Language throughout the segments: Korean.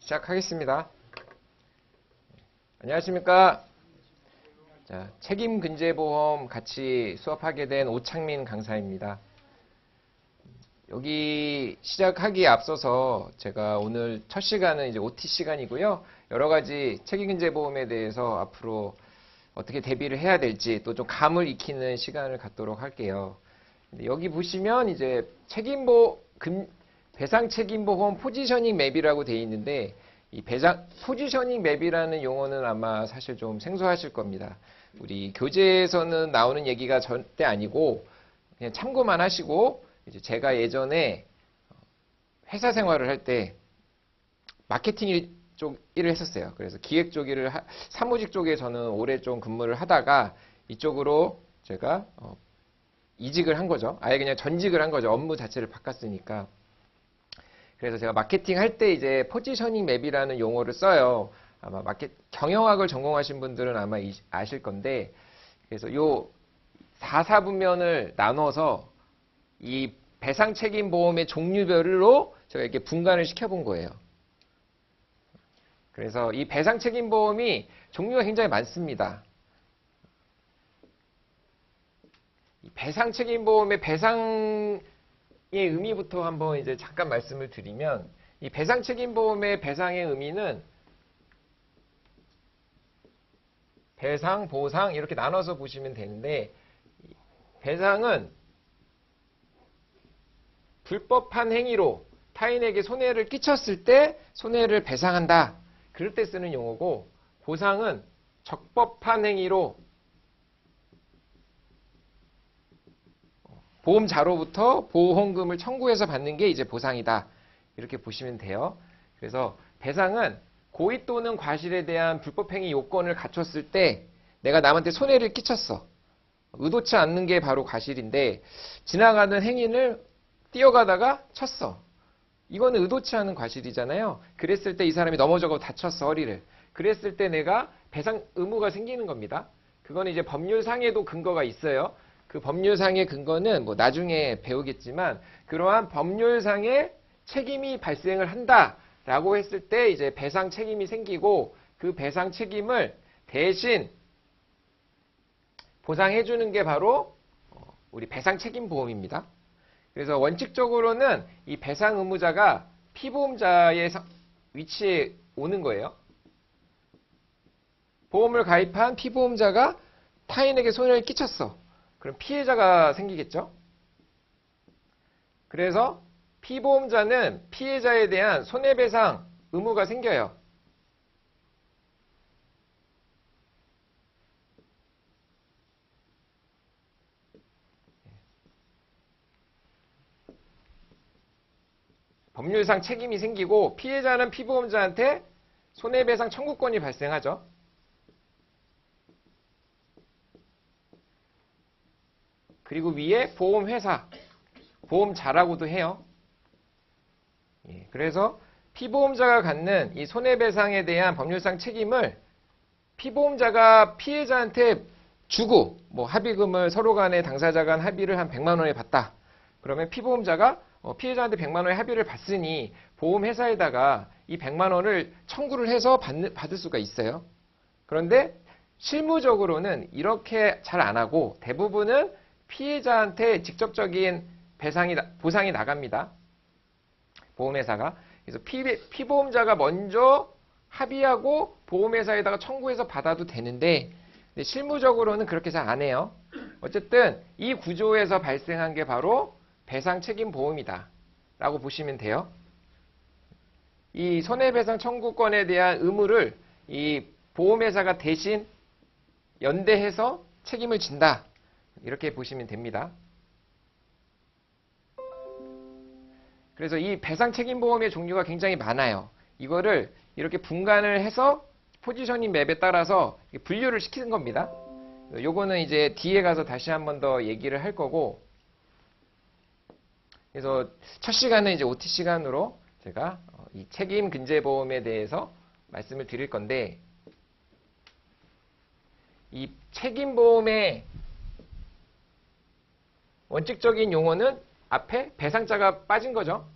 시작하겠습니다. 안녕하십니까. 자, 책임근제보험 같이 수업하게 된 오창민 강사입니다. 여기 시작하기에 앞서서 제가 오늘 첫 시간은 이제 OT 시간이고요. 여러 가지 책임근제보험에 대해서 앞으로 어떻게 대비를 해야 될지 또 좀 감을 익히는 시간을 갖도록 할게요. 여기 보시면 이제 배상 책임보험 포지셔닝 맵이라고 되어 있는데 이 포지셔닝 맵이라는 용어는 아마 사실 좀 생소하실 겁니다. 우리 교재에서는 나오는 얘기가 절대 아니고 그냥 참고만 하시고 이제 제가 예전에 회사 생활을 할 때 마케팅 쪽 일을 했었어요. 그래서 기획 쪽 일을 사무직 쪽에 저는 오래 좀 근무를 하다가 이쪽으로 제가 이직을 한 거죠. 아예 그냥 전직을 한 거죠. 업무 자체를 바꿨으니까. 그래서 제가 마케팅 할 때 이제 포지셔닝 맵이라는 용어를 써요. 아마 경영학을 전공하신 분들은 아마 아실 건데, 그래서 요 4사분면을 나눠서 이 배상 책임 보험의 종류별로 제가 이렇게 분간을 시켜본 거예요. 그래서 이 배상 책임 보험이 종류가 굉장히 많습니다. 이 배상 책임 보험의 배상의 의미부터 한번 이제 잠깐 말씀을 드리면, 이 배상 책임 보험의 배상의 의미는 배상, 보상 이렇게 나눠서 보시면 되는데, 배상은 불법한 행위로 타인에게 손해를 끼쳤을 때 손해를 배상한다. 그럴 때 쓰는 용어고, 보상은 적법한 행위로 보험자로부터 보험금을 청구해서 받는 게 이제 보상이다. 이렇게 보시면 돼요. 그래서 배상은 고의 또는 과실에 대한 불법행위 요건을 갖췄을 때 내가 남한테 손해를 끼쳤어. 의도치 않는 게 바로 과실인데 지나가는 행인을 뛰어가다가 쳤어. 이거는 의도치 않은 과실이잖아요. 그랬을 때 이 사람이 넘어져서 다쳤어, 허리를. 그랬을 때 내가 배상 의무가 생기는 겁니다. 그거는 이제 법률상에도 근거가 있어요. 그 법률상의 근거는 뭐 나중에 배우겠지만 그러한 법률상의 책임이 발생을 한다라고 했을 때 이제 배상 책임이 생기고 그 배상 책임을 대신 보상해 주는 게 바로 우리 배상 책임 보험입니다. 그래서 원칙적으로는 이 배상 의무자가 피보험자의 위치에 오는 거예요. 보험을 가입한 피보험자가 타인에게 손해를 끼쳤어. 그럼 피해자가 생기겠죠? 그래서 피보험자는 피해자에 대한 손해배상 의무가 생겨요. 법률상 책임이 생기고 피해자는 피보험자한테 손해배상 청구권이 발생하죠. 그리고 위에 보험회사, 보험자라고도 해요. 그래서 피보험자가 갖는 이 손해배상에 대한 법률상 책임을 피보험자가 피해자한테 주고 뭐 합의금을 서로 간에 당사자 간 합의를 한 100만 원에 받다. 그러면 피보험자가 피해자한테 100만 원의 합의를 받으니 보험회사에다가 이 100만 원을 청구를 해서 받을 수가 있어요. 그런데 실무적으로는 이렇게 잘 안 하고 대부분은 피해자한테 직접적인 보상이 나갑니다. 보험회사가. 그래서 피보험자가 먼저 합의하고 보험회사에다가 청구해서 받아도 되는데 실무적으로는 그렇게 잘 안 해요. 어쨌든 이 구조에서 발생한 게 바로 배상 책임 보험이다 라고 보시면 돼요. 이 손해배상 청구권에 대한 의무를 이 보험회사가 대신 연대해서 책임을 진다. 이렇게 보시면 됩니다. 그래서 이 배상 책임 보험의 종류가 굉장히 많아요. 이거를 이렇게 분간을 해서 포지셔닝 맵에 따라서 분류를 시키는 겁니다. 요거는 이제 뒤에 가서 다시 한 번 더 얘기를 할 거고, 그래서 첫 시간은 이제 OT 시간으로 제가 이 책임 근제 보험에 대해서 말씀을 드릴 건데, 이 책임 보험의 원칙적인 용어는 앞에 배상자가 빠진 거죠.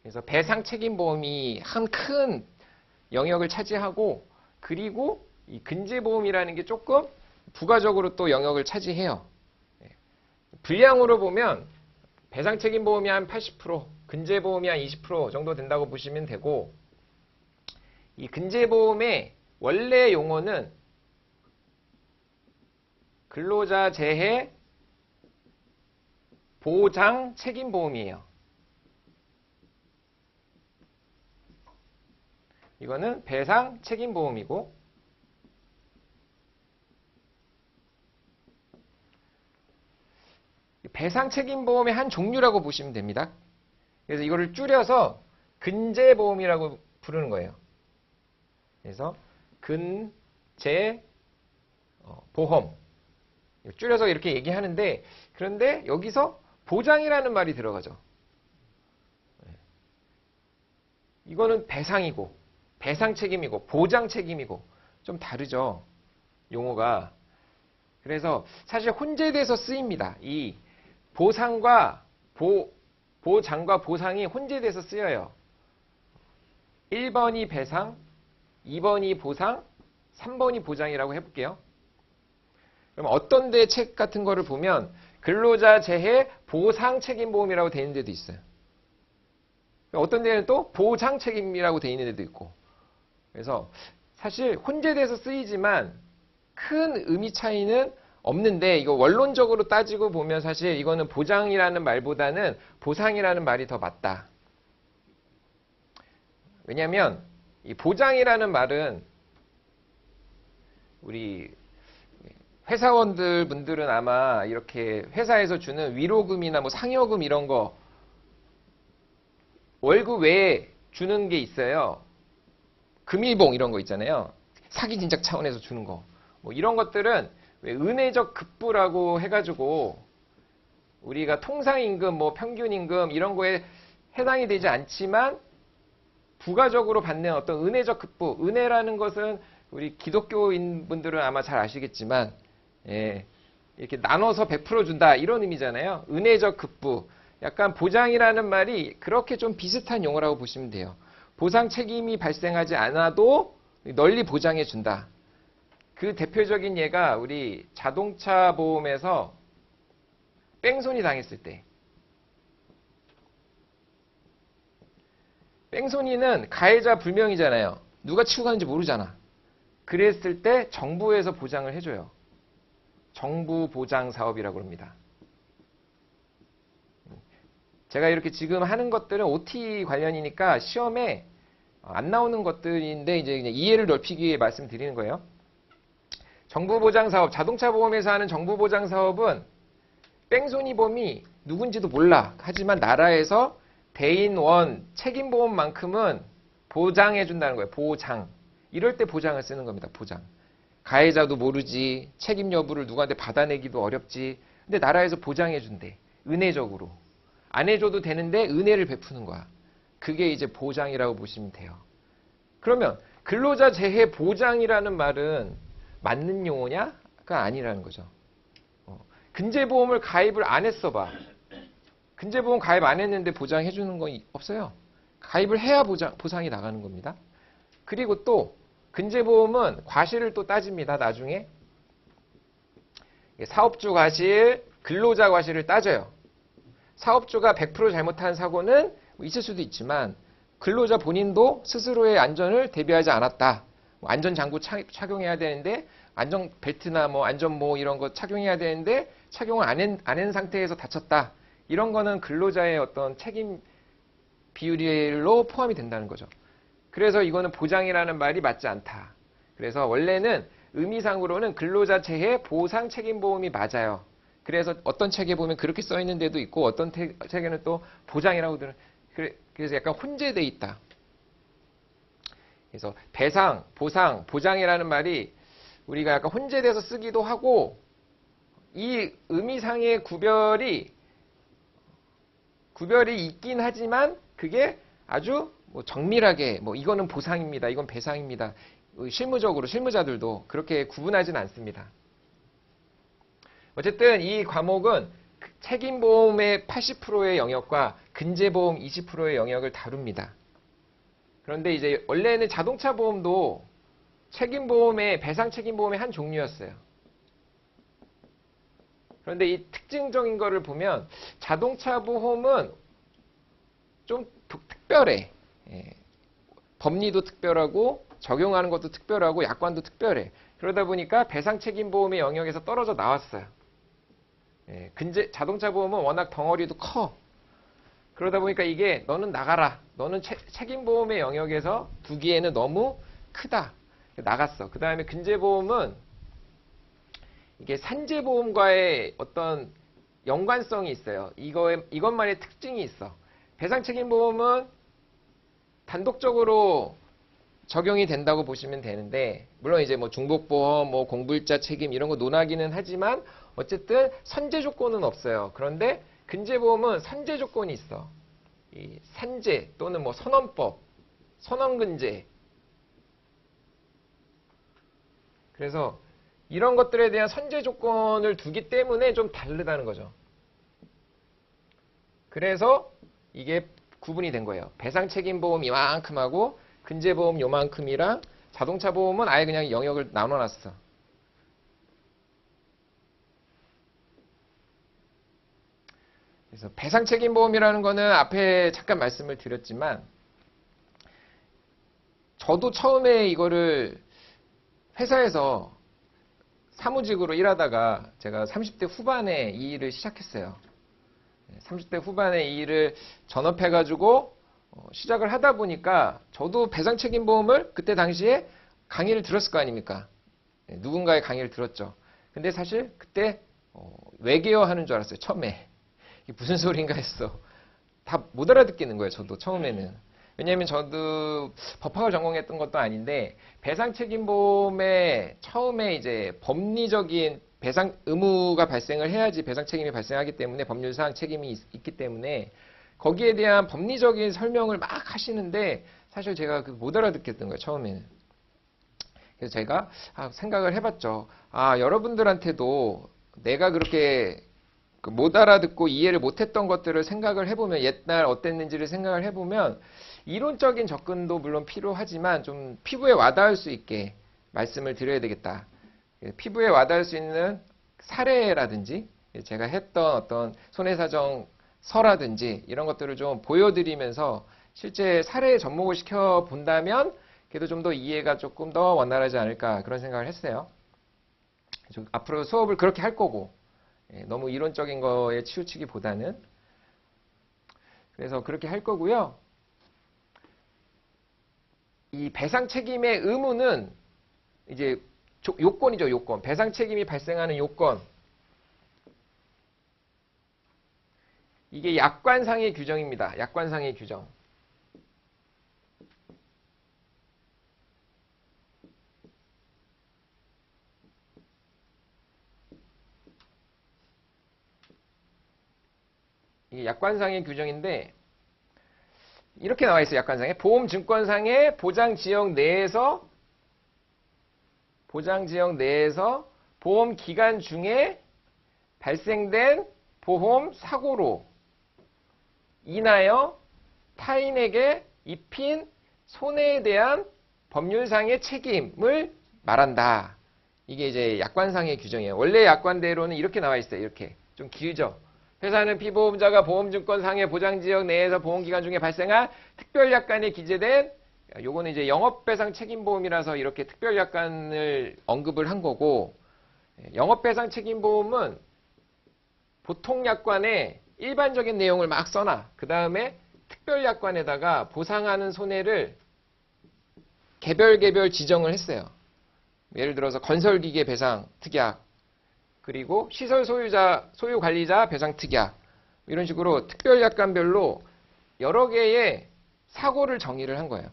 그래서 배상 책임보험이 한 큰 영역을 차지하고, 그리고 이 근제보험이라는 게 조금 부가적으로 또 영역을 차지해요. 분량으로 보면 배상 책임보험이 한 80%, 근제보험이 한 20% 정도 된다고 보시면 되고, 이 근제보험의 원래 용어는 근로자 재해 보장 책임보험이에요. 이거는 배상 책임보험이고, 배상 책임보험의 한 종류라고 보시면 됩니다. 그래서 이거를 줄여서 근제보험이라고 부르는 거예요. 그래서 근제 보험, 줄여서 이렇게 얘기하는데, 그런데 여기서 보장이라는 말이 들어가죠. 이거는 배상이고, 배상 책임이고, 보장 책임이고 좀 다르죠, 용어가. 그래서 사실 혼재돼서 쓰입니다. 이 보상과 보장과 보상이 혼재돼서 쓰여요. 1번이 배상, 2번이 보상, 3번이 보장이라고 해볼게요. 그럼 어떤 데 책 같은 거를 보면 근로자 재해 보상 책임보험이라고 되어 있는 데도 있어요. 어떤 데는 또 보장 책임이라고 되어 있는 데도 있고. 그래서 사실 혼재돼서 쓰이지만 큰 의미 차이는 없는데, 이거 원론적으로 따지고 보면 사실 이거는 보장이라는 말보다는 보상이라는 말이 더 맞다. 왜냐하면 이 보장이라는 말은 우리 회사원들 분들은 아마 이렇게 회사에서 주는 위로금이나 뭐 상여금 이런 거 월급 외에 주는 게 있어요. 금일봉 이런 거 있잖아요. 사기 진작 차원에서 주는 거. 뭐 이런 것들은 왜 은혜적 급부라고 해가지고 우리가 통상임금, 뭐 평균임금 이런 거에 해당이 되지 않지만 부가적으로 받는 어떤 은혜적 급부. 은혜라는 것은 우리 기독교인 분들은 아마 잘 아시겠지만, 예, 이렇게 나눠서 100% 준다 이런 의미잖아요. 은혜적 급부. 약간 보장이라는 말이 그렇게 좀 비슷한 용어라고 보시면 돼요. 보상 책임이 발생하지 않아도 널리 보장해 준다. 그 대표적인 예가 우리 자동차 보험에서 뺑소니 당했을 때. 뺑소니는 가해자 불명이잖아요. 누가 치고 가는지 모르잖아. 그랬을 때 정부에서 보장을 해줘요. 정부 보장 사업이라고 합니다. 제가 이렇게 지금 하는 것들은 OT 관련이니까 시험에 안 나오는 것들인데 이제 이해를 넓히기 위해 말씀드리는 거예요. 정부 보장 사업, 자동차 보험에서 하는 정부 보장 사업은 뺑소니범이 누군지도 몰라. 하지만 나라에서 대인원 책임보험만큼은 보장해 준다는 거예요. 보장. 이럴 때 보장을 쓰는 겁니다. 보장. 가해자도 모르지, 책임 여부를 누구한테 받아내기도 어렵지. 근데 나라에서 보장해 준대. 은혜적으로. 안 해줘도 되는데 은혜를 베푸는 거야. 그게 이제 보장이라고 보시면 돼요. 그러면 근로자 재해 보장이라는 말은 맞는 용어냐? 그건 아니라는 거죠. 근제보험을 가입을 안 했어 봐. 근제보험 가입 안 했는데 보장해 주는 건 없어요. 가입을 해야 보상이 나가는 겁니다. 그리고 또 근제보험은 과실을 또 따집니다. 나중에 사업주 과실, 근로자 과실을 따져요. 사업주가 100% 잘못한 사고는 있을 수도 있지만 근로자 본인도 스스로의 안전을 대비하지 않았다. 안전장구 착용해야 되는데 안전벨트나 뭐 안전모 이런 거 착용해야 되는데 착용을 안 한 상태에서 다쳤다. 이런 거는 근로자의 어떤 책임 비율로 포함이 된다는 거죠. 그래서 이거는 보장이라는 말이 맞지 않다. 그래서 원래는 의미상으로는 근로자 재해 보상 책임보험이 맞아요. 그래서 어떤 책에 보면 그렇게 써 있는 데도 있고 어떤 책에는 또 보장이라고 들은. 그래서 약간 혼재돼 있다. 그래서 배상, 보상, 보장이라는 말이 우리가 약간 혼재돼서 쓰기도 하고 이 의미상의 구별이 있긴 하지만 그게 아주 뭐 정밀하게 뭐 이거는 보상입니다. 이건 배상입니다. 실무적으로 실무자들도 그렇게 구분하지는 않습니다. 어쨌든 이 과목은 책임보험의 80%의 영역과 근제보험 20%의 영역을 다룹니다. 그런데 이제 원래는 자동차 보험도 책임보험의 배상 책임보험의 한 종류였어요. 그런데 이 특징적인 거를 보면 자동차 보험은 좀 특별해. 예. 법리도 특별하고 적용하는 것도 특별하고 약관도 특별해. 그러다 보니까 배상 책임보험의 영역에서 떨어져 나왔어요. 예. 자동차 보험은 워낙 덩어리도 커. 그러다 보니까 이게 너는 나가라. 너는 책임보험의 영역에서 두기에는 너무 크다. 나갔어. 그 다음에 근제보험은 이게 산재보험과의 어떤 연관성이 있어요. 이것만의 특징이 있어. 배상책임보험은 단독적으로 적용이 된다고 보시면 되는데, 물론 이제 뭐 중복보험, 뭐 공불자 책임 이런 거 논하기는 하지만 어쨌든 선제 조건은 없어요. 그런데 근제보험은 선제 조건이 있어. 이 산재 또는 뭐 선언법, 선언근제. 그래서 이런 것들에 대한 선제 조건을 두기 때문에 좀 다르다는 거죠. 그래서 이게 구분이 된 거예요. 배상책임보험 이만큼하고 근제보험 요만큼이랑 자동차 보험은 아예 그냥 영역을 나눠놨어. 그래서 배상책임보험이라는 거는 앞에 잠깐 말씀을 드렸지만 저도 처음에 이거를 회사에서 사무직으로 일하다가 제가 30대 후반에 이 일을 시작했어요. 30대 후반에 이 일을 전업해가지고 시작을 하다 보니까 저도 배상책임보험을 그때 당시에 강의를 들었을 거 아닙니까? 누군가의 강의를 들었죠. 근데 사실 그때 외계어 하는 줄 알았어요. 처음에. 이게 무슨 소린가 했어. 다 못 알아듣겠는 거예요. 저도 처음에는. 왜냐하면 저도 법학을 전공했던 것도 아닌데 배상책임보험에 처음에 이제 법리적인 배상 의무가 발생을 해야지 배상 책임이 발생하기 때문에 법률상 책임이 있기 때문에 거기에 대한 법리적인 설명을 막 하시는데 사실 제가 못 알아듣겠던 거예요. 처음에는. 그래서 제가 생각을 해봤죠. 여러분들한테도 내가 그렇게 못 알아듣고 이해를 못했던 것들을 생각을 해보면 옛날 어땠는지를 생각을 해보면 이론적인 접근도 물론 필요하지만 좀 피부에 와닿을 수 있게 말씀을 드려야 되겠다. 피부에 와닿을 수 있는 사례라든지 제가 했던 어떤 손해사정서라든지 이런 것들을 좀 보여드리면서 실제 사례에 접목을 시켜 본다면 그래도 좀 더 이해가 조금 더 원활하지 않을까 그런 생각을 했어요. 앞으로 수업을 그렇게 할 거고 너무 이론적인 거에 치우치기보다는 그래서 그렇게 할 거고요. 이 배상 책임의 의무는 이제 요건이죠, 요건. 배상 책임이 발생하는 요건. 이게 약관상의 규정입니다. 약관상의 규정. 이게 약관상의 규정인데 이렇게 나와 있어요. 약관상에 보험증권상의 보장지역 내에서 보험기간 중에 발생된 보험 사고로 인하여 타인에게 입힌 손해에 대한 법률상의 책임을 말한다. 이게 이제 약관상의 규정이에요. 원래 약관대로는 이렇게 나와 있어요. 이렇게 좀 길죠. 회사는 피보험자가 보험증권상의 보장지역 내에서 보험기간 중에 발생한 특별약관에 기재된 요거는 이제 영업배상 책임보험이라서 이렇게 특별약관을 언급을 한 거고 영업배상 책임보험은 보통약관에 일반적인 내용을 막 써놔. 그 다음에 특별약관에다가 보상하는 손해를 개별 지정을 했어요. 예를 들어서 건설기계 배상 특약 그리고 시설 소유 관리자 배상 특약 이런 식으로 특별약관별로 여러 개의 사고를 정의를 한 거예요.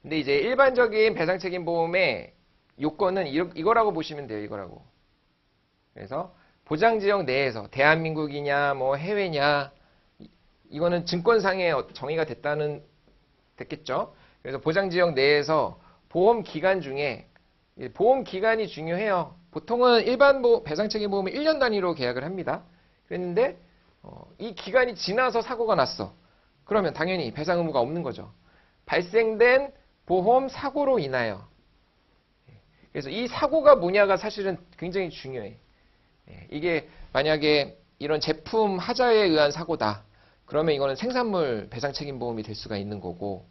근데 이제 일반적인 배상책임보험의 요건은 이거라고 보시면 돼요. 이거라고. 그래서 보장지역 내에서 대한민국이냐 뭐 해외냐 이거는 증권상에 정의가 됐겠죠. 그래서 보장지역 내에서 보험기간 중에 보험기간이 중요해요. 보통은 일반 배상책임보험은 1년 단위로 계약을 합니다. 그랬는데 이 기간이 지나서 사고가 났어. 그러면 당연히 배상 의무가 없는 거죠. 발생된 보험 사고로 인하여. 그래서 이 사고가 뭐냐가 사실은 굉장히 중요해. 이게 만약에 이런 제품 하자에 의한 사고다. 그러면 이거는 생산물 배상 책임 보험이 될 수가 있는 거고,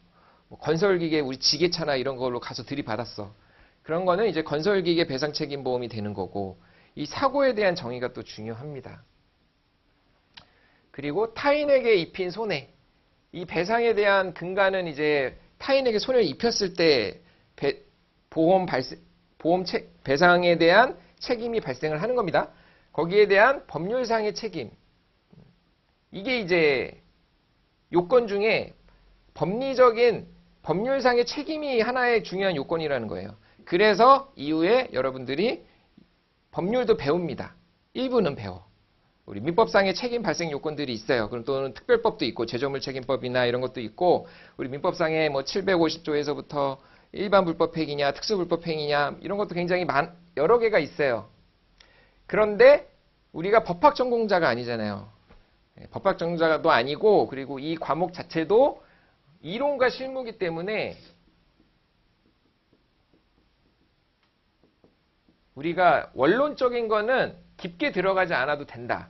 뭐 건설기계 우리 지게차나 이런 걸로 가서 들이받았어. 그런 거는 이제 건설기계 배상 책임 보험이 되는 거고, 이 사고에 대한 정의가 또 중요합니다. 그리고 타인에게 입힌 손해. 이 배상에 대한 근간은 이제 타인에게 손해를 입혔을 때 배상에 대한 책임이 발생을 하는 겁니다. 거기에 대한 법률상의 책임. 이게 이제 요건 중에 법률상의 책임이 하나의 중요한 요건이라는 거예요. 그래서 이후에 여러분들이 법률도 배웁니다. 일부는 배워. 우리 민법상의 책임 발생 요건들이 있어요. 그럼 또는 특별법도 있고 제조물 책임법이나 이런 것도 있고 우리 민법상의 뭐 750조에서부터 일반 불법 행위냐 특수 불법 행위냐 이런 것도 굉장히 여러 개가 있어요. 그런데 우리가 법학 전공자가 아니잖아요. 법학 전공자도 아니고 그리고 이 과목 자체도 이론과 실무이기 때문에 우리가 원론적인 거는 깊게 들어가지 않아도 된다.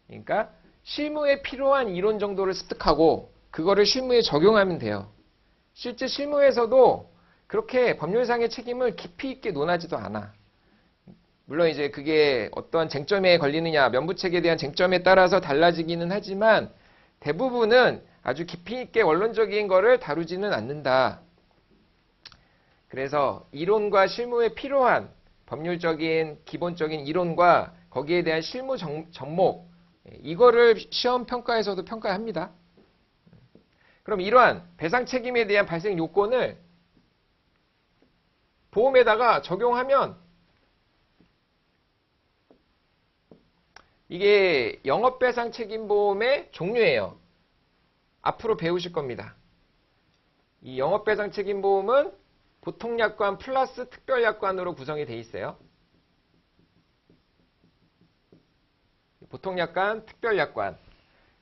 그러니까 실무에 필요한 이론 정도를 습득하고 그거를 실무에 적용하면 돼요. 실제 실무에서도 그렇게 법률상의 책임을 깊이 있게 논하지도 않아. 물론 이제 그게 어떤 쟁점에 걸리느냐, 면부책에 대한 쟁점에 따라서 달라지기는 하지만 대부분은 아주 깊이 있게 원론적인 거를 다루지는 않는다. 그래서 이론과 실무에 필요한 법률적인 기본적인 이론과 거기에 대한 실무 접목 이거를 시험 평가에서도 평가합니다. 그럼 이러한 배상 책임에 대한 발생 요건을 보험에다가 적용하면 이게 영업배상 책임보험의 종류예요. 앞으로 배우실 겁니다. 이 영업배상 책임보험은 보통약관 플러스 특별약관으로 구성이 돼 있어요. 보통약관, 특별약관.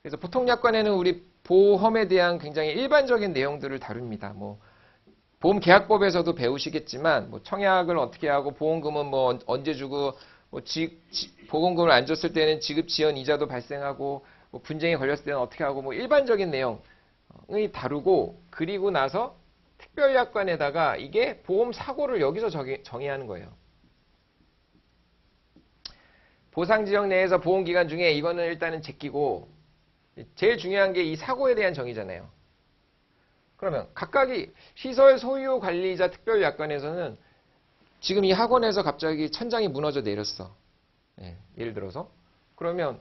그래서 보통약관에는 우리 보험에 대한 굉장히 일반적인 내용들을 다룹니다. 뭐 보험계약법에서도 배우시겠지만 뭐 청약을 어떻게 하고 보험금은 뭐 언제 주고 뭐 보험금을 안 줬을 때는 지급 지연 이자도 발생하고 뭐 분쟁이 걸렸을 때는 어떻게 하고 뭐 일반적인 내용을 다루고 그리고 나서 특별약관에다가 이게 보험 사고를 여기서 정의하는 거예요. 보상지역 내에서 보험기간 중에 이거는 일단은 제끼고 제일 중요한 게 이 사고에 대한 정의잖아요. 그러면 각각이 시설 소유 관리자 특별약관에서는 지금 이 학원에서 갑자기 천장이 무너져 내렸어. 예를 들어서. 그러면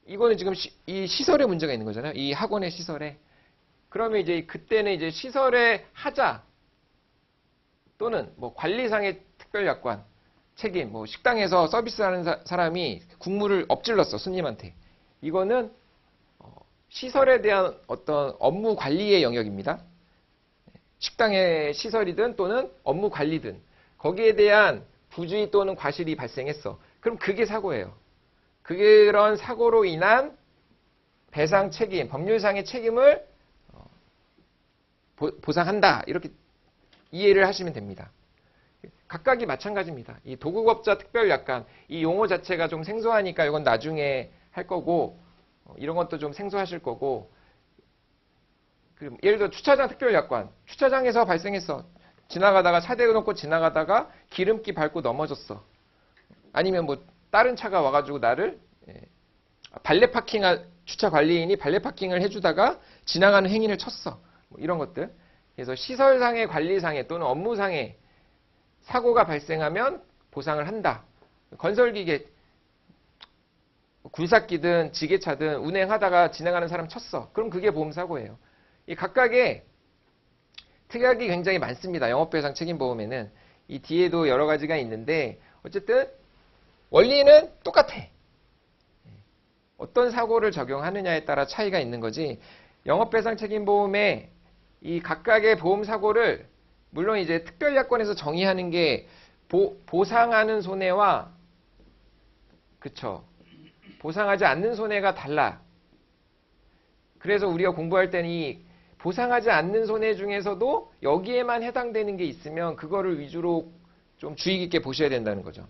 이거는 지금 이 시설에 문제가 있는 거잖아요. 이 학원의 시설에. 그러면 이제 그때는 이제 시설의 하자 또는 뭐 관리상의 특별약관 책임, 뭐 식당에서 서비스하는 사람이 국물을 엎질렀어 손님한테. 이거는 시설에 대한 어떤 업무 관리의 영역입니다. 식당의 시설이든 또는 업무 관리든 거기에 대한 부주의 또는 과실이 발생했어. 그럼 그게 사고예요. 그런 사고로 인한 배상 책임, 법률상의 책임을 보상한다. 이렇게 이해를 하시면 됩니다. 각각이 마찬가지입니다. 이 도급업자 특별약관, 이 용어 자체가 좀 생소하니까 이건 나중에 할 거고 이런 것도 좀 생소하실 거고 예를 들어 주차장 특별약관, 주차장에서 발생했어. 지나가다가 차 대놓고 지나가다가 기름기 밟고 넘어졌어. 아니면 뭐 다른 차가 와가지고 나를 발레 파킹 주차 관리인이 발레 파킹을 해주다가 지나가는 행인을 쳤어. 뭐 이런 것들. 그래서 시설상의 관리상의 또는 업무상의 사고가 발생하면 보상을 한다. 건설기계 굴삭기든 지게차든 운행하다가 지나가는 사람 쳤어. 그럼 그게 보험사고예요. 이 각각의 특약이 굉장히 많습니다. 영업배상 책임보험에는. 이 뒤에도 여러 가지가 있는데 어쨌든 원리는 똑같아. 어떤 사고를 적용하느냐에 따라 차이가 있는 거지. 영업배상 책임보험에 이 각각의 보험사고를 물론 이제 특별약관에서 정의하는 게 보상하는 손해와 그쵸. 보상하지 않는 손해가 달라. 그래서 우리가 공부할 때는 이 보상하지 않는 손해 중에서도 여기에만 해당되는 게 있으면 그거를 위주로 좀 주의 깊게 보셔야 된다는 거죠.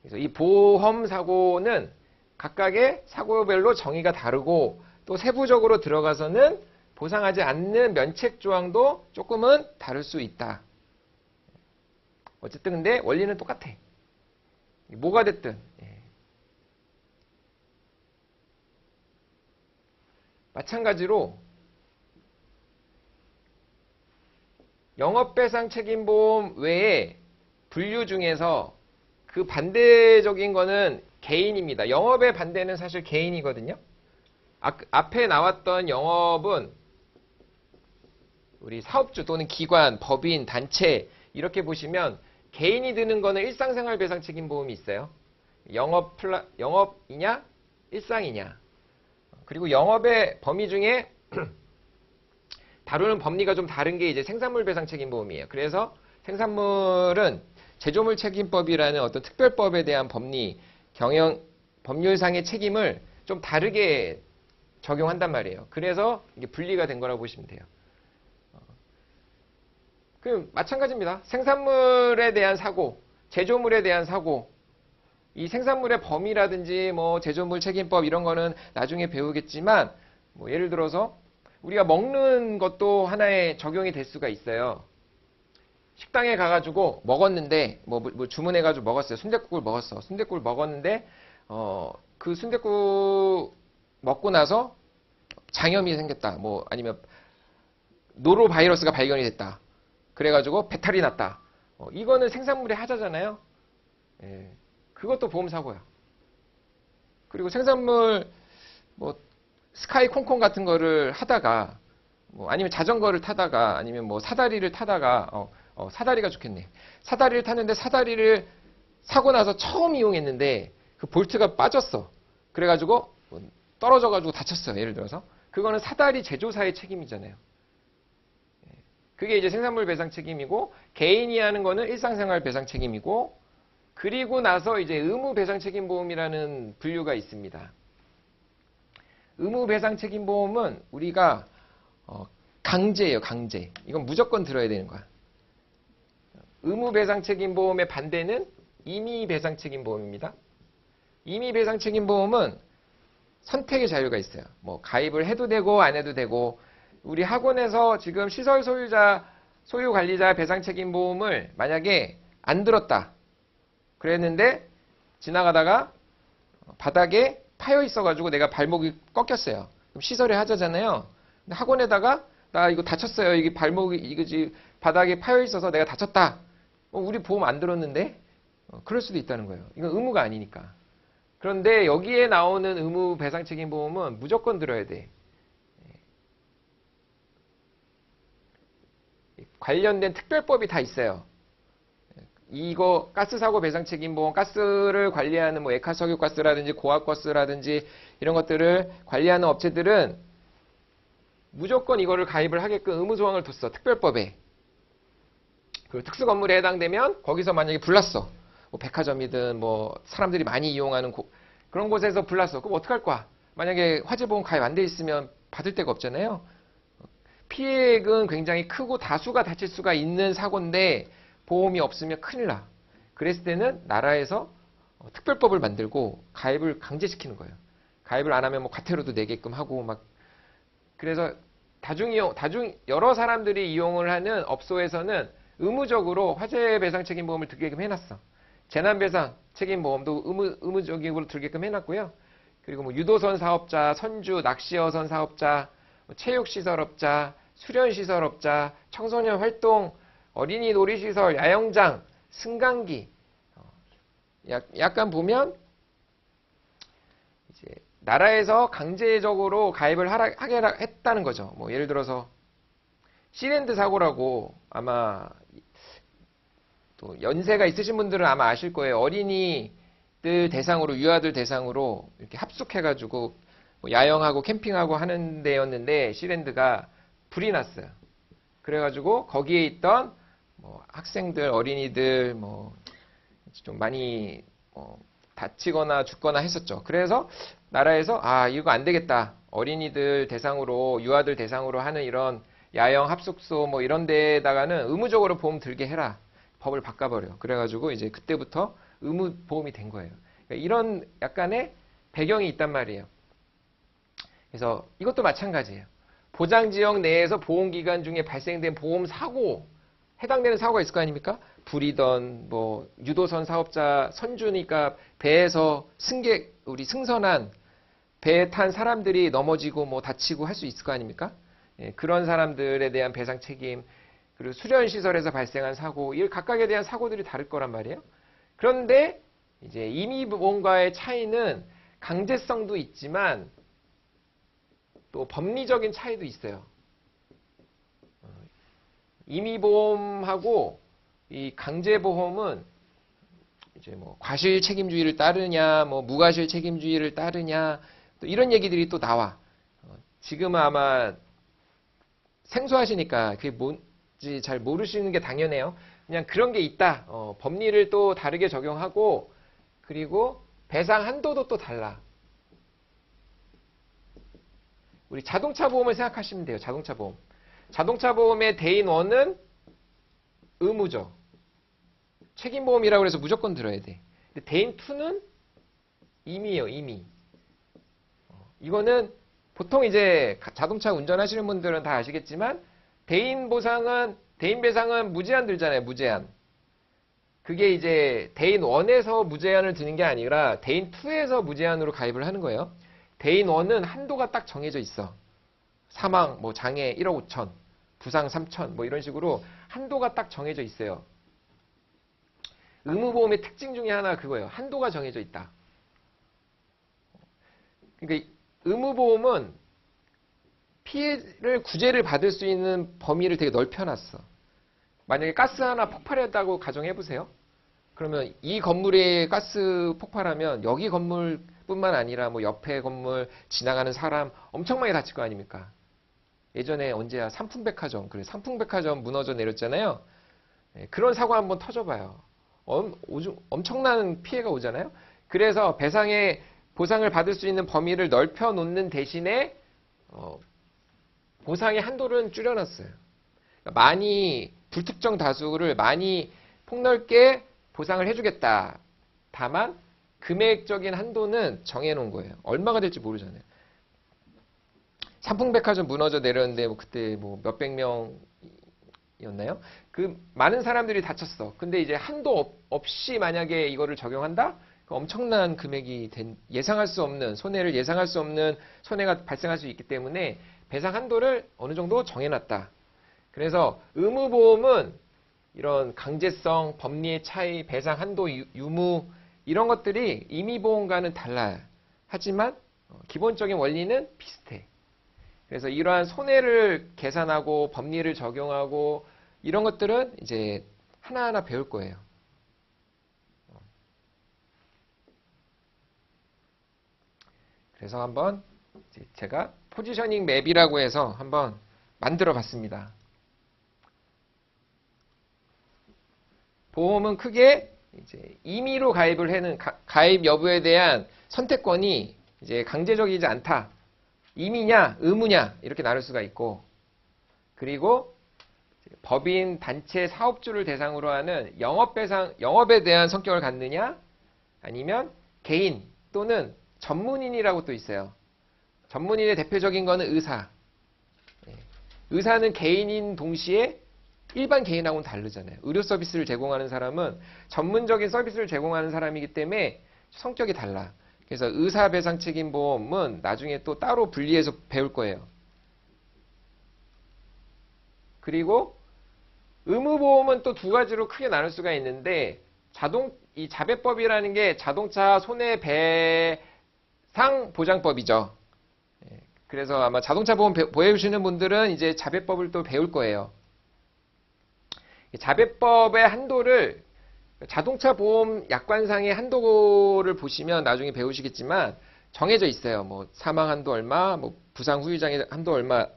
그래서 이 보험 사고는 각각의 사고별로 정의가 다르고 또 세부적으로 들어가서는 보상하지 않는 면책 조항도 조금은 다를 수 있다. 어쨌든 근데 원리는 똑같아. 뭐가 됐든. 마찬가지로 영업배상 책임보험 외에 분류 중에서 그 반대적인 거는 개인입니다. 영업의 반대는 사실 개인이거든요. 앞에 나왔던 영업은 우리 사업주 또는 기관, 법인, 단체 이렇게 보시면 개인이 드는 거는 일상생활 배상 책임보험이 있어요. 영업이냐 일상이냐. 그리고 영업의 범위 중에 다루는 법리가 좀 다른 게 이제 생산물 배상 책임보험이에요. 그래서 생산물은 제조물 책임법이라는 어떤 특별법에 대한 법리, 법률상의 책임을 좀 다르게 적용한단 말이에요. 그래서 이게 분리가 된 거라고 보시면 돼요. 그럼 마찬가지입니다. 생산물에 대한 사고, 제조물에 대한 사고, 이 생산물의 범위라든지 뭐 제조물 책임법 이런 거는 나중에 배우겠지만 뭐 예를 들어서 우리가 먹는 것도 하나의 적용이 될 수가 있어요. 식당에 가가지고 먹었는데 뭐 주문해가지고 먹었어요. 순댓국을 먹었어. 순댓국을 먹었는데 그 순댓국 먹고 나서 장염이 생겼다. 뭐 아니면 노로바이러스가 발견이 됐다. 그래가지고 배탈이 났다. 이거는 생산물의 하자잖아요. 예, 그것도 보험 사고야. 그리고 생산물 뭐 스카이 콩콩 같은 거를 하다가 뭐 아니면 자전거를 타다가 아니면 뭐 사다리를 타다가 사다리가 좋겠네. 사다리를 탔는데 사다리를 사고 나서 처음 이용했는데 그 볼트가 빠졌어. 그래가지고 떨어져가지고 다쳤어요. 예를 들어서 그거는 사다리 제조사의 책임이잖아요. 그게 이제 생산물 배상 책임이고 개인이 하는 거는 일상생활 배상 책임이고 그리고 나서 이제 의무 배상 책임 보험이라는 분류가 있습니다. 의무 배상 책임 보험은 우리가 강제예요, 강제. 이건 무조건 들어야 되는 거야. 의무 배상 책임 보험의 반대는 임의 배상 책임 보험입니다. 임의 배상 책임 보험은 선택의 자유가 있어요. 뭐 가입을 해도 되고 안 해도 되고 우리 학원에서 지금 시설 소유자, 소유 관리자 배상 책임 보험을 만약에 안 들었다. 그랬는데 지나가다가 바닥에 파여 있어가지고 내가 발목이 꺾였어요. 그럼 시설의 하자잖아요. 근데 학원에다가 나 이거 다쳤어요. 이게 발목이 이거지 바닥에 파여 있어서 내가 다쳤다. 우리 보험 안 들었는데 그럴 수도 있다는 거예요. 이건 의무가 아니니까. 그런데 여기에 나오는 의무 배상 책임 보험은 무조건 들어야 돼. 관련된 특별법이 다 있어요. 이거 가스 사고 배상 책임 보험, 가스를 관리하는 뭐 액화석유가스라든지 고압가스라든지 이런 것들을 관리하는 업체들은 무조건 이거를 가입을 하게끔 의무 조항을 뒀어. 특별법에. 그 특수 건물에 해당되면 거기서 만약에 불났어. 뭐 백화점이든 뭐 사람들이 많이 이용하는 그런 곳에서 불났어. 그럼 어떡할 거야? 만약에 화재보험 가입 안 돼 있으면 받을 데가 없잖아요. 피해액은 굉장히 크고 다수가 다칠 수가 있는 사고인데 보험이 없으면 큰일 나. 그랬을 때는 나라에서 특별법을 만들고 가입을 강제시키는 거예요. 가입을 안 하면 뭐 과태료도 내게끔 하고 막 그래서 여러 사람들이 이용을 하는 업소에서는 의무적으로 화재 배상 책임 보험을 들게끔 해놨어. 재난 배상 책임 보험도 의무적으로 들게끔 해놨고요. 그리고 뭐 유도선 사업자, 선주, 낚시어선 사업자, 체육시설업자, 수련시설업자, 청소년 활동, 어린이 놀이시설, 야영장, 승강기. 약간 보면 이제 나라에서 강제적으로 가입을 하게 했다는 거죠. 뭐 예를 들어서 시랜드 사고라고 아마 또 연세가 있으신 분들은 아마 아실 거예요. 어린이들 대상으로 유아들 대상으로 이렇게 합숙해가지고 뭐 야영하고 캠핑하고 하는 데였는데 시랜드가 불이 났어요. 그래가지고 거기에 있던 뭐 학생들, 어린이들 뭐 좀 많이 다치거나 죽거나 했었죠. 그래서 나라에서 이거 안 되겠다. 어린이들 대상으로 유아들 대상으로 하는 이런 야영 합숙소 뭐 이런 데다가는 의무적으로 보험 들게 해라. 법을 바꿔버려. 그래가지고 이제 그때부터 의무 보험이 된 거예요. 그러니까 이런 약간의 배경이 있단 말이에요. 그래서 이것도 마찬가지예요. 보장 지역 내에서 보험 기간 중에 발생된 보험 사고, 해당되는 사고가 있을 거 아닙니까? 불이던 뭐 유도선 사업자 선주니까 배에서 승객 우리 승선한 배에 탄 사람들이 넘어지고 뭐 다치고 할 수 있을 거 아닙니까? 예, 그런 사람들에 대한 배상 책임, 그리고 수련 시설에서 발생한 사고, 이 각각에 대한 사고들이 다를 거란 말이에요. 그런데 이제 임의보험과의 차이는 강제성도 있지만 또 법리적인 차이도 있어요. 임의보험하고 이 강제보험은 이제 뭐 과실 책임주의를 따르냐, 뭐 무과실 책임주의를 따르냐, 또 이런 얘기들이 또 나와. 지금은 아마 생소하시니까 그게 뭔지 잘 모르시는 게 당연해요. 그냥 그런 게 있다. 법리를 또 다르게 적용하고, 그리고 배상 한도도 또 달라. 우리 자동차 보험을 생각하시면 돼요. 자동차 보험. 자동차 보험의 대인 1은 의무죠. 책임보험이라고 해서 무조건 들어야 돼. 근데 대인 2는 임의예요. 임의. 이거는 보통 이제 자동차 운전하시는 분들은 다 아시겠지만 대인 보상은 대인 배상은 무제한 들잖아요. 무제한. 그게 이제 대인 1에서 무제한을 드는 게 아니라 대인 2에서 무제한으로 가입을 하는 거예요. 대인 1은 한도가 딱 정해져 있어. 사망, 뭐 장애 1억 5천, 부상 3천, 뭐 이런 식으로 한도가 딱 정해져 있어요. 의무보험의 특징 중에 하나가 그거예요. 한도가 정해져 있다. 그러니까 의무보험은 피해를 구제를 받을 수 있는 범위를 되게 넓혀놨어. 만약에 가스 하나 폭발했다고 가정해보세요. 그러면 이 건물에 가스 폭발하면 여기 건물뿐만 아니라 뭐 옆에 건물 지나가는 사람 엄청 많이 다칠 거 아닙니까? 예전에 언제야 삼풍백화점, 그래 삼풍백화점 무너져 내렸잖아요. 그런 사고 한번 터져봐요. 엄청난 피해가 오잖아요. 그래서 배상의 보상을 받을 수 있는 범위를 넓혀 놓는 대신에 보상의 한도를 줄여놨어요. 그러니까 많이 불특정 다수를 많이 폭넓게 보상을 해주겠다. 다만 금액적인 한도는 정해놓은 거예요. 얼마가 될지 모르잖아요. 삼풍백화점 무너져 내렸는데 뭐 그때 뭐 몇백 명이었나요? 그 많은 사람들이 다쳤어. 근데 이제 한도 없이 만약에 이거를 적용한다? 엄청난 금액이 예상할 수 없는 손해를 예상할 수 없는 손해가 발생할 수 있기 때문에 배상 한도를 어느 정도 정해놨다. 그래서 의무보험은 이런 강제성, 법리의 차이, 배상 한도, 유무 이런 것들이 임의보험과는 달라요. 하지만 기본적인 원리는 비슷해. 그래서 이러한 손해를 계산하고 법리를 적용하고 이런 것들은 이제 하나하나 배울 거예요. 그래서 한번 제가 포지셔닝 맵이라고 해서 한번 만들어 봤습니다. 보험은 크게 이제 임의로 가입을 하는 가입 여부에 대한 선택권이 이제 강제적이지 않다. 임의냐, 의무냐 이렇게 나눌 수가 있고, 그리고 법인, 단체, 사업주를 대상으로 하는 영업에 대한 성격을 갖느냐, 아니면 개인 또는 전문인이라고 또 있어요. 전문인의 대표적인 거는 의사. 의사는 개인인 동시에 일반 개인하고는 다르잖아요. 의료 서비스를 제공하는 사람은 전문적인 서비스를 제공하는 사람이기 때문에 성격이 달라. 그래서 의사배상책임보험은 나중에 또 따로 분리해서 배울 거예요. 그리고 의무보험은 또 두 가지로 크게 나눌 수가 있는데, 이 자배법이라는 게 자동차 손해배상 보장법이죠. 그래서 아마 자동차 보험 보여주시는 분들은 이제 자배법을 또 배울 거예요. 자배법의 한도를 자동차 보험 약관상의 한도를 보시면 나중에 배우시겠지만 정해져 있어요. 뭐 사망 한도 얼마, 뭐 부상 후유장애 한도 얼마,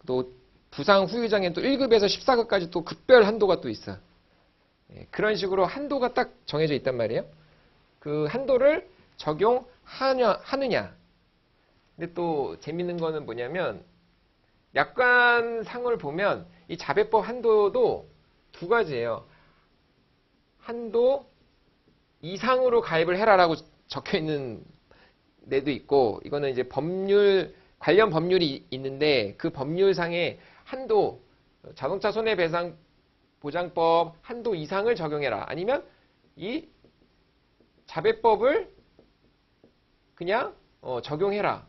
또 부상 후유장애 또 1급에서 14급까지 또 급별 한도가 또 있어. 그런 식으로 한도가 딱 정해져 있단 말이에요. 그 한도를 적용하느냐. 근데 또 재밌는 거는 뭐냐면 약관상을 보면 이 자배법 한도도 두 가지예요. 한도 이상으로 가입을 해라라고 적혀 있는 데도 있고, 이거는 이제 관련 법률이 있는데 그 법률상에 한도, 자동차 손해배상 보장법 한도 이상을 적용해라. 아니면 이 자배법을 그냥 적용해라.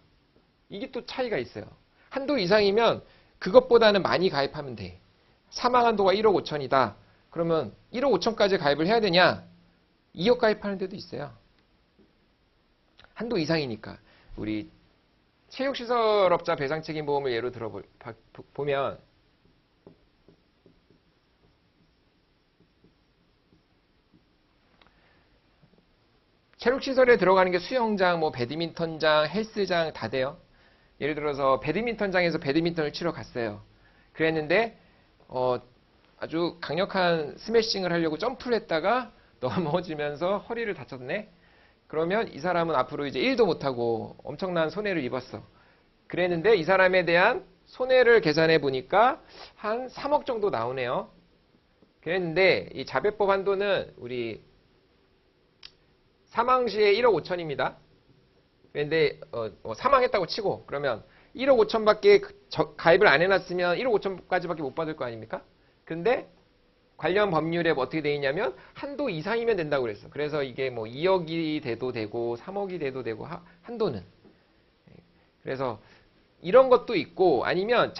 이게 또 차이가 있어요. 한도 이상이면 그것보다는 많이 가입하면 돼. 사망 한도가 1억 5천이다. 그러면 1억 5천까지 가입을 해야 되냐? 2억 가입하는 데도 있어요. 한도 이상이니까. 우리 체육시설업자 배상책임보험을 예로 들어보면 체육시설에 들어가는 게 수영장, 뭐 배드민턴장, 헬스장 다 돼요. 예를 들어서 배드민턴장에서 배드민턴을 치러 갔어요. 그랬는데 아주 강력한 스매싱을 하려고 점프를 했다가 넘어지면서 허리를 다쳤네. 그러면 이 사람은 앞으로 이제 1도 못하고 엄청난 손해를 입었어. 그랬는데 이 사람에 대한 손해를 계산해 보니까 한 3억 정도 나오네요. 그랬는데 이 자배법 한도는 우리 사망 시에 1억 5천입니다. 그런데 사망했다고 치고 그러면 1억 5천밖에 가입을 안 해놨으면 1억 5천까지밖에 못 받을 거 아닙니까? 근데 관련 법률에 뭐 어떻게 돼 있냐면 한도 이상이면 된다고 그랬어. 그래서 이게 뭐 2억이 돼도 되고 3억이 돼도 되고 한도는. 그래서 이런 것도 있고 아니면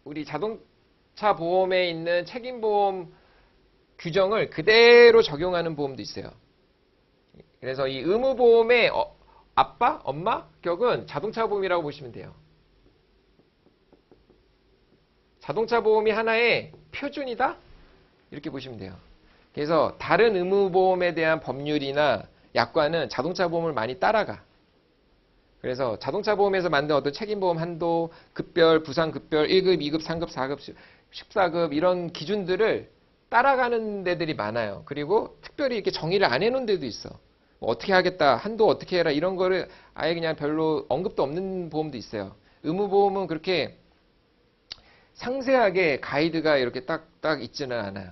우리 자동차 보험에 있는 책임보험 규정을 그대로 적용하는 보험도 있어요. 그래서 이 의무보험의 아빠, 엄마 격은 자동차 보험이라고 보시면 돼요. 자동차 보험이 하나의 표준이다? 이렇게 보시면 돼요. 그래서 다른 의무보험에 대한 법률이나 약관은 자동차 보험을 많이 따라가. 그래서 자동차 보험에서 만든 어떤 책임보험 한도, 급별, 부상급별, 1급, 2급, 3급, 4급, 14급 이런 기준들을 따라가는 데들이 많아요. 그리고 특별히 이렇게 정의를 안 해놓은 데도 있어. 뭐 어떻게 하겠다, 한도 어떻게 해라 이런 거를 아예 그냥 별로 언급도 없는 보험도 있어요. 의무보험은 그렇게 상세하게 가이드가 이렇게 딱딱 있지는 않아요.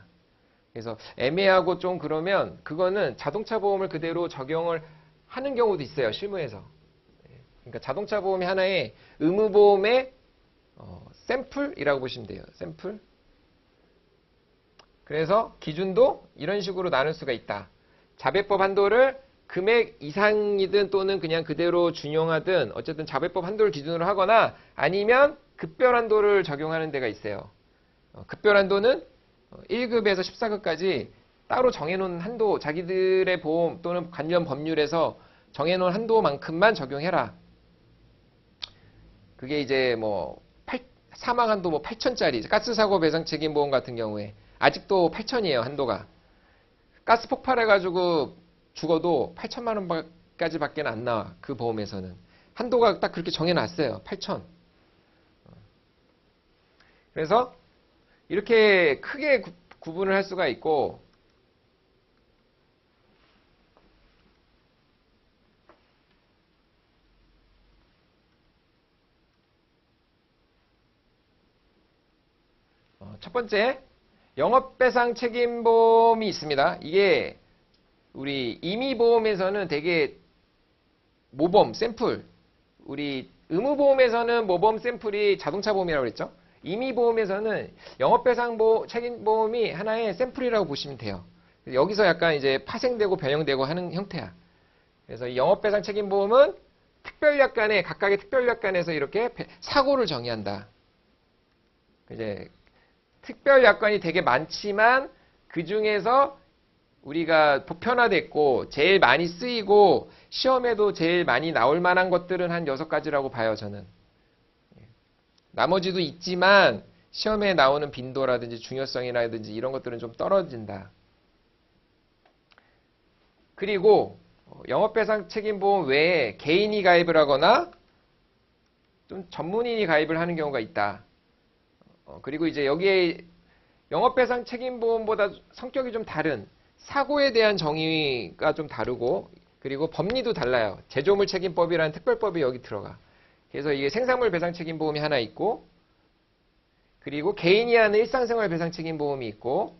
그래서 애매하고 좀 그러면 그거는 자동차 보험을 그대로 적용을 하는 경우도 있어요. 실무에서. 그러니까 자동차 보험이 하나의 의무보험의 샘플이라고 보시면 돼요. 샘플. 그래서 기준도 이런 식으로 나눌 수가 있다. 자배법 한도를 금액 이상이든 또는 그냥 그대로 준용하든 어쨌든 자배법 한도를 기준으로 하거나 아니면 급별 한도를 적용하는 데가 있어요. 급별 한도는 1급에서 14급까지 따로 정해놓은 한도, 자기들의 보험 또는 관련 법률에서 정해놓은 한도만큼만 적용해라. 그게 이제 뭐 사망 한도 뭐 8천짜리 가스 사고 배상 책임 보험 같은 경우에 아직도 8천이에요 한도가. 가스 폭발해가지고 죽어도 8천만 원까지밖에 안 나와 그 보험에서는. 한도가 딱 그렇게 정해놨어요. 8천. 그래서 이렇게 크게 구분을 할 수가 있고 첫 번째 영업배상 책임보험이 있습니다. 이게 우리 임의보험에서는 되게 모범, 샘플, 우리 의무보험에서는 모범 샘플이 자동차 보험이라고 그랬죠. 임의보험에서는 영업배상 책임보험이 하나의 샘플이라고 보시면 돼요. 여기서 약간 이제 파생되고 변형되고 하는 형태야. 그래서 이 영업배상 책임보험은 특별약관에 각각의 특별약관에서 이렇게 사고를 정의한다. 이제 특별약관이 되게 많지만 그 중에서 우리가 보편화됐고 제일 많이 쓰이고 시험에도 제일 많이 나올 만한 것들은 한 6가지라고 봐요, 저는. 나머지도 있지만 시험에 나오는 빈도라든지 중요성이라든지 이런 것들은 좀 떨어진다. 그리고 영업배상 책임보험 외에 개인이 가입을 하거나 좀 전문인이 가입을 하는 경우가 있다. 그리고 이제 여기에 영업배상 책임보험보다 성격이 좀 다른 사고에 대한 정의가 좀 다르고 그리고 법리도 달라요. 제조물 책임법이라는 특별법이 여기 들어가. 그래서 이게 생산물 배상 책임 보험이 하나 있고 그리고 개인이 하는 일상생활 배상 책임 보험이 있고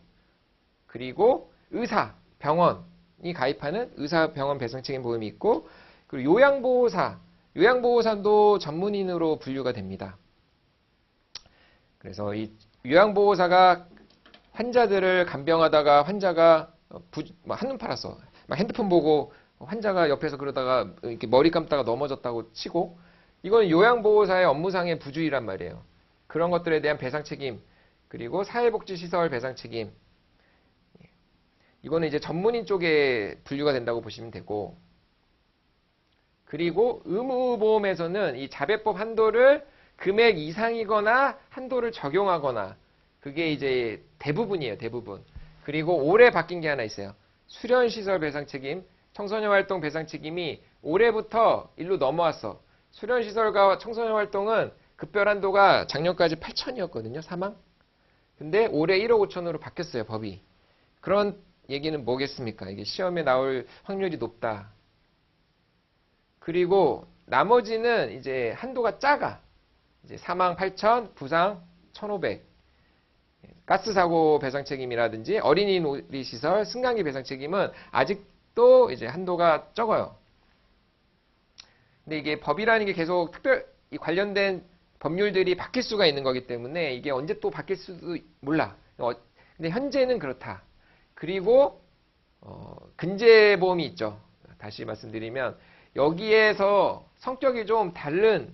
그리고 의사, 병원이 가입하는 의사 병원 배상 책임 보험이 있고 그리고 요양보호사도 전문인으로 분류가 됩니다. 그래서 이 요양보호사가 환자들을 간병하다가 환자가 한눈 팔았어. 막 핸드폰 보고 환자가 옆에서 그러다가 이렇게 머리 감다가 넘어졌다고 치고 이건 요양보호사의 업무상의 부주의란 말이에요. 그런 것들에 대한 배상 책임 그리고 사회복지시설 배상 책임 이거는 이제 전문인 쪽에 분류가 된다고 보시면 되고 그리고 의무보험에서는 이 자배법 한도를 금액 이상이거나 한도를 적용하거나 그게 이제 대부분이에요. 대부분. 그리고 올해 바뀐 게 하나 있어요. 수련시설 배상 책임, 청소년 활동 배상 책임이 올해부터 일로 넘어왔어. 수련시설과 청소년 활동은 급별 한도가 작년까지 8천이었거든요. 사망. 근데 올해 1억 5천으로 바뀌었어요. 법이. 그런 얘기는 뭐겠습니까? 이게 시험에 나올 확률이 높다. 그리고 나머지는 이제 한도가 작아. 이제 사망 8천, 부상 1,500. 가스 사고 배상 책임이라든지 어린이 놀이 시설, 승강기 배상 책임은 아직도 이제 한도가 적어요. 근데 이게 법이라는 게 계속 이 관련된 법률들이 바뀔 수가 있는 거기 때문에 이게 언제 또 바뀔 수도 몰라. 근데 현재는 그렇다. 그리고 근제보험이 있죠. 다시 말씀드리면 여기에서 성격이 좀 다른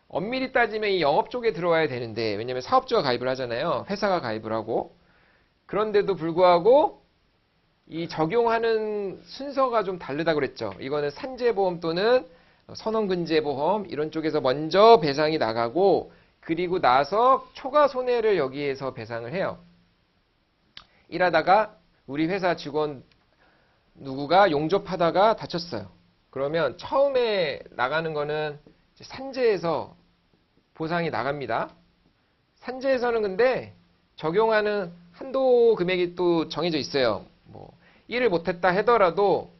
엄밀히 따지면 이 영업 쪽에 들어와야 되는데 왜냐면 사업주가 가입을 하잖아요. 회사가 가입을 하고 그런데도 불구하고 이 적용하는 순서가 좀 다르다고 그랬죠. 이거는 산재보험 또는 선원근제보험 이런 쪽에서 먼저 배상이 나가고 그리고 나서 초과 손해를 여기에서 배상을 해요. 일하다가 우리 회사 직원 누구가 용접하다가 다쳤어요. 그러면 처음에 나가는 거는 산재에서 보상이 나갑니다. 산재에서는 근데 적용하는 한도 금액이 또 정해져 있어요. 뭐 일을 못했다 하더라도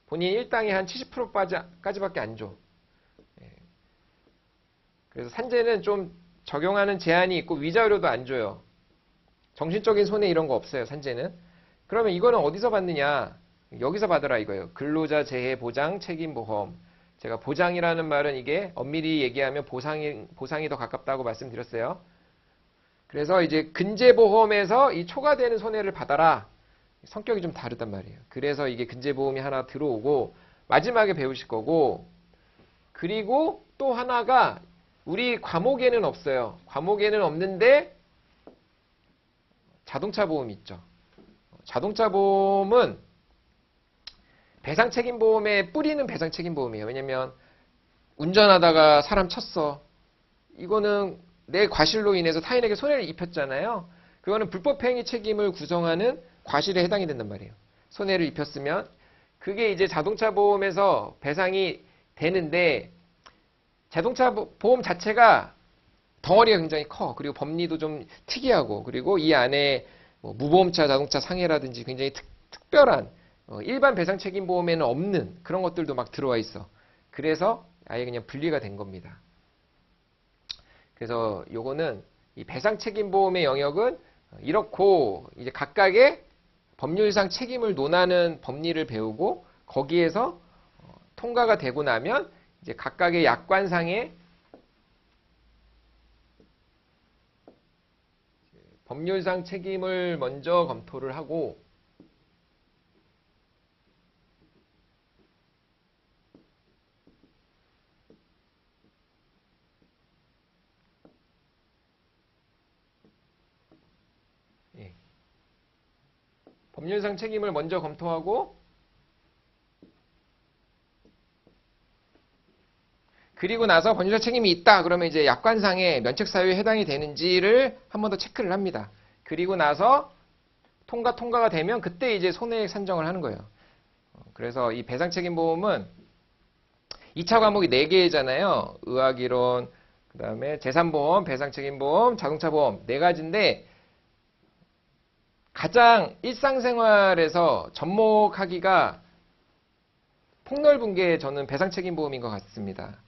본인 일당의 한 70%까지밖에 안 줘. 그래서 산재는 좀 적용하는 제한이 있고 위자료도 안 줘요. 정신적인 손해 이런 거 없어요. 산재는. 그러면 이거는 어디서 받느냐? 여기서 받으라 이거예요. 근로자 재해 보장 책임보험. 제가 보장이라는 말은 이게 엄밀히 얘기하면 보상이 더 가깝다고 말씀드렸어요. 그래서 이제 근제보험에서 이 초과되는 손해를 받아라. 성격이 좀 다르단 말이에요. 그래서 이게 근제보험이 하나 들어오고 마지막에 배우실 거고 그리고 또 하나가 우리 과목에는 없어요. 과목에는 없는데 자동차 보험이 있죠. 자동차 보험은 배상책임보험의 뿌리는 배상책임보험이에요. 왜냐면 운전하다가 사람 쳤어. 이거는 내 과실로 인해서 타인에게 손해를 입혔잖아요. 그거는 불법행위 책임을 구성하는 과실에 해당이 된단 말이에요. 손해를 입혔으면 그게 이제 자동차 보험에서 배상이 되는데 자동차 보험 자체가 덩어리가 굉장히 커. 그리고 법리도 좀 특이하고 그리고 이 안에 뭐 무보험차 자동차 상해라든지 굉장히 특별한 일반 배상 책임 보험에는 없는 그런 것들도 막 들어와 있어. 그래서 아예 그냥 분리가 된 겁니다. 그래서 요거는 이 배상 책임 보험의 영역은 이렇고 이제 각각의 법률상 책임을 논하는 법리를 배우고 거기에서 통과가 되고 나면 이제 각각의 약관상의 법률상 책임을 먼저 검토를 하고 법률상 책임을 먼저 검토하고 그리고 나서 법률상 책임이 있다 그러면 이제 약관상의 면책사유에 해당이 되는지를 한 번 더 체크를 합니다. 그리고 나서 통과가 되면 그때 이제 손해액 산정을 하는 거예요. 그래서 이 배상책임보험은 2차 과목이 4개잖아요. 의학이론, 그 다음에 재산보험, 배상책임보험, 자동차보험 4가지인데 가장 일상생활에서 접목하기가 폭넓은 게 저는 배상책임보험인 것 같습니다.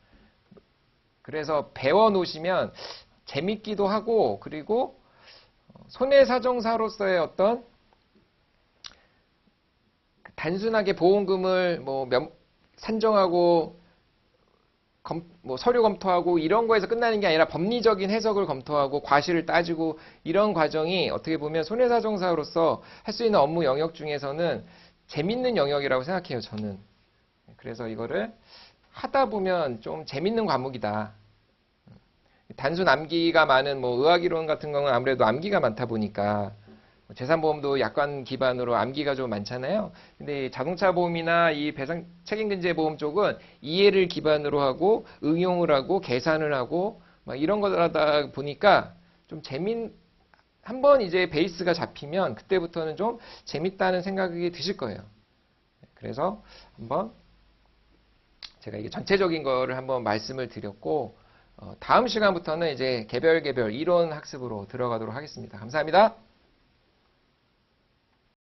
그래서 배워놓으시면 재밌기도 하고, 그리고 손해사정사로서의 어떤 단순하게 보험금을 산정하고 서류 검토하고 이런 거에서 끝나는 게 아니라 법리적인 해석을 검토하고 과실을 따지고 이런 과정이 어떻게 보면 손해사정사로서 할 수 있는 업무 영역 중에서는 재밌는 영역이라고 생각해요, 저는. 그래서 이거를 하다 보면 좀 재밌는 과목이다. 단순 암기가 많은 의학이론 같은 경우는 아무래도 암기가 많다 보니까 재산보험도 약관 기반으로 암기가 좀 많잖아요. 근데 자동차 보험이나 이 배상 책임근제보험 쪽은 이해를 기반으로 하고 응용을 하고 계산을 하고 이런 거다 보니까 좀 한번 이제 베이스가 잡히면 그때부터는 좀 재밌다는 생각이 드실 거예요. 그래서 한번 제가 이게 전체적인 거를 한번 말씀을 드렸고, 다음 시간부터는 이제 개별 이론 학습으로 들어가도록 하겠습니다. 감사합니다.